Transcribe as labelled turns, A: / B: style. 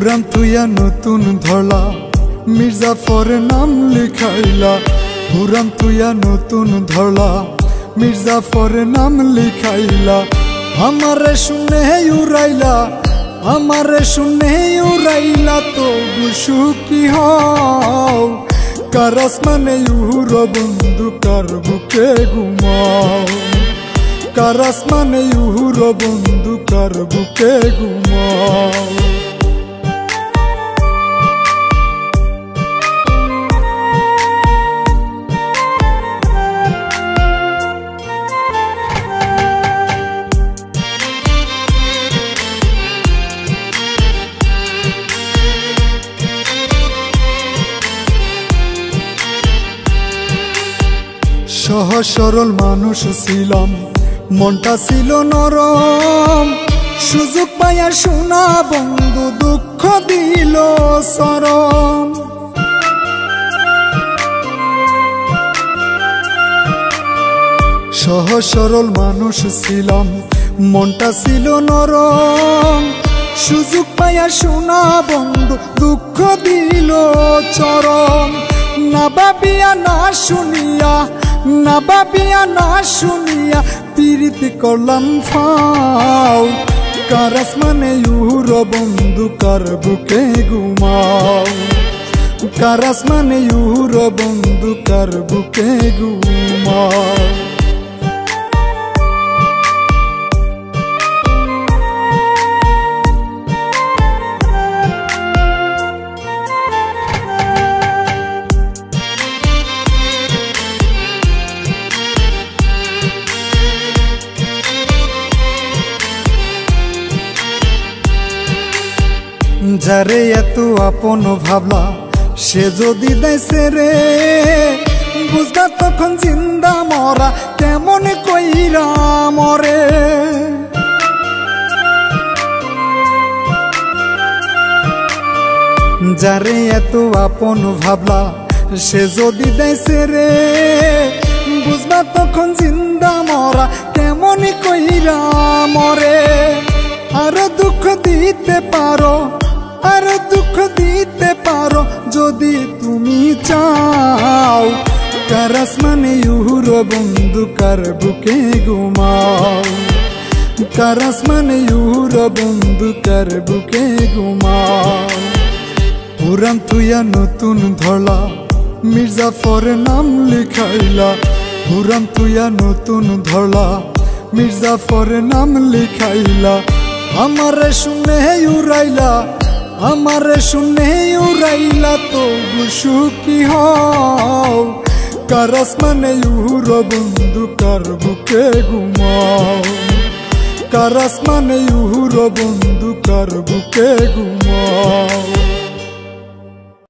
A: পুরান তুইয়া নতুন ধরলা, মির্জাফরের নাম লিখাইলা। পুরান তুইয়া নতুন ধরলা, মির্জাফরের নাম লিখাইলা। আমারে শুনে উড়াইলা, আমারে শুনে উড়াইলা, তো সুখী হও। কার আসমানে উড়ো বন্ধু, কার বুকে ঘুমাও। কার আসমানে উড়ো বন্ধু, কার বুকে ঘুমাও। সহজ সরল মানুষ ছিলাম, মনটা ছিল নরম। সুযোগ পাইয়া শোনা বন্ধু, দুঃখ দিল চরম। সহজ সরল মানুষ ছিলাম, মনটা ছিল নরম। সুযোগ পাইয়া শোনা বন্ধু, দুঃখ দিল চরম। না ভাবিয়া না শুনিয়া, না ভাবিয়া না শুনিয়া, পীড়িত করলাম ফাও। কার আসমানে উড়ো বন্ধু, কার বুকে ঘুমাও। কার আসমানে উড়ো বন্ধু, কার বুকে ঘুমাও। যারে এত আপন ভাবলা, সে যদি দেশে রে, বুঝলা তখন জিন্দা মরা কেমন কইরা মরে। যারে এত আপন ভাবলা, সে যদি দেশে রে, বুঝলা তখন জিন্দা মরা কেমন কইরা মরে। আরো দুঃখ দিতে পারো, আরো দুঃখ দিতে পারো, যদি তুমি চাও। কার আসমানে উড়ো বন্ধু, কার বুকে ঘুমাও। কার আসমানে উড়ো বন্ধু, কার বুকে ঘুমাও। পুরান তুইয়া নতুন ধরলা, মির্জাফরের নাম লিখাইলা। পুরান তুইয়া নতুন ধরলা, মির্জাফরের নাম লিখাইলা। আমারে শুনে উড়াইলা, আমারে শুনে উড়াইলা, তো সুখী হও। কার আসমানে উড়ো বন্ধু, কার বুকে ঘুমাও। কার আসমানে উড়ো বন্ধু, কার বুকে ঘুমাও।